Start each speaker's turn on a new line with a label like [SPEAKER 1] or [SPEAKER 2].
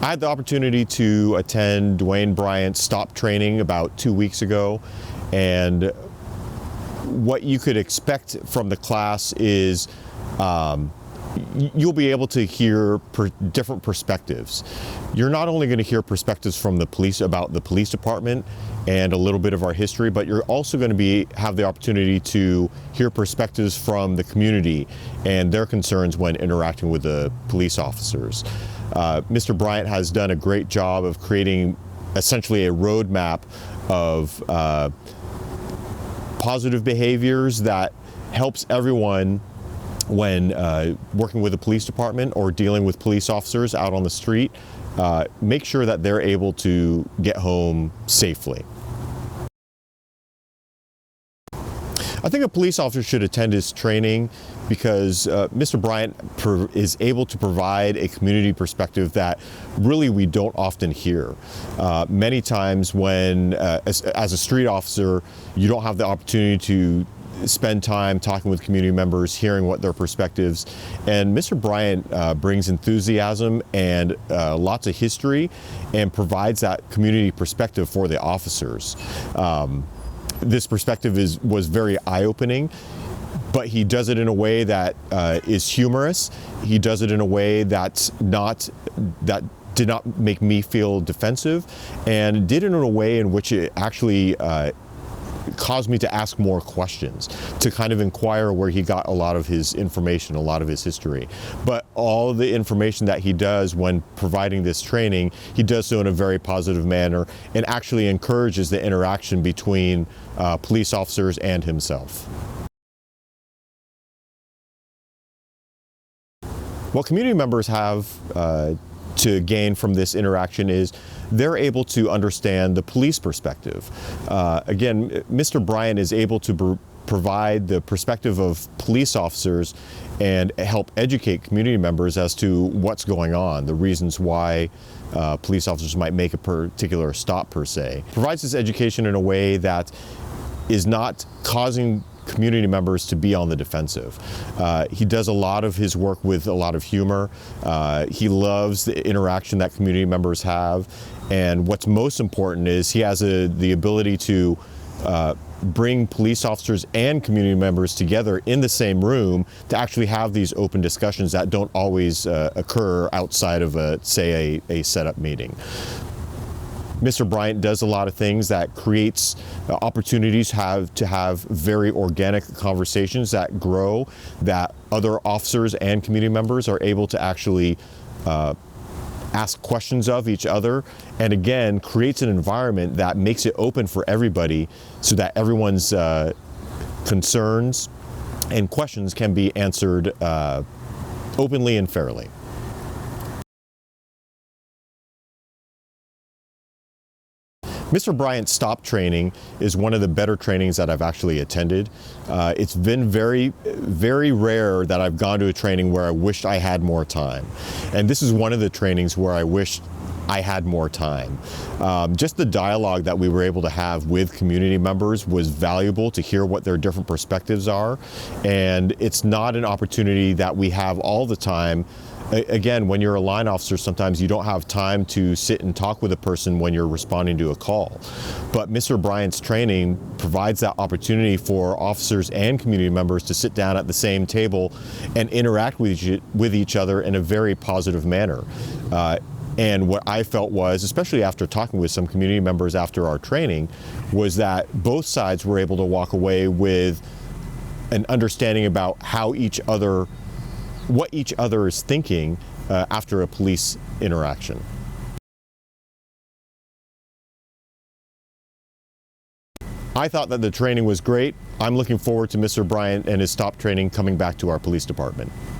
[SPEAKER 1] I had the opportunity to attend Dwayne Bryant's STOP training about 2 weeks ago, and what you could expect from the class is you'll be able to hear different perspectives. You're not only going to hear perspectives from the police about the police department and a little bit of our history, but you're also going to have the opportunity to hear perspectives from the community and their concerns when interacting with the police officers. Mr. Bryant has done a great job of creating essentially a roadmap of positive behaviors that helps everyone when working with the police department or dealing with police officers out on the street, make sure that they're able to get home safely. I think a police officer should attend his training because Mr. Bryant is able to provide a community perspective that really we don't often hear. Many times when, as a street officer, you don't have the opportunity to spend time talking with community members, hearing what their perspectives, and Mr. Bryant brings enthusiasm and lots of history and provides that community perspective for the officers. This perspective was very eye-opening, but he does it in a way that is humorous. He does it in a way that did not make me feel defensive, and did it in a way in which it actually caused me to ask more questions, to kind of inquire where he got a lot of his information, a lot of his history. But all the information that he does when providing this training, he does so in a very positive manner and actually encourages the interaction between police officers and himself. What community members have to gain from this interaction is they're able to understand the police perspective. Again, Mr. Bryant is able to provide the perspective of police officers and help educate community members as to what's going on, the reasons why police officers might make a particular stop per se. Provides this education in a way that is not causing community members to be on the defensive. He does a lot of his work with a lot of humor. He loves the interaction that community members have, and what's most important is he has the ability to bring police officers and community members together in the same room to actually have these open discussions that don't always occur outside of say a setup meeting. Mr. Bryant does a lot of things that creates opportunities to have very organic conversations that grow, that other officers and community members are able to actually ask questions of each other, and again creates an environment that makes it open for everybody so that everyone's concerns and questions can be answered openly and fairly. Mr. Bryant's STOP training is one of the better trainings that I've actually attended. It's been very, very rare that I've gone to a training where I wished I had more time. And this is one of the trainings where I wished I had more time. Just the dialogue that we were able to have with community members was valuable to hear what their different perspectives are. And it's not an opportunity that we have all the time. Again, when you're a line officer, sometimes you don't have time to sit and talk with a person when you're responding to a call. But Mr. Bryant's training provides that opportunity for officers and community members to sit down at the same table and interact with each other in a very positive manner. And what I felt was, especially after talking with some community members after our training, was that both sides were able to walk away with an understanding about what each other is thinking after a police interaction. I thought that the training was great. I'm looking forward to Mr. Bryant and his STOP training coming back to our police department.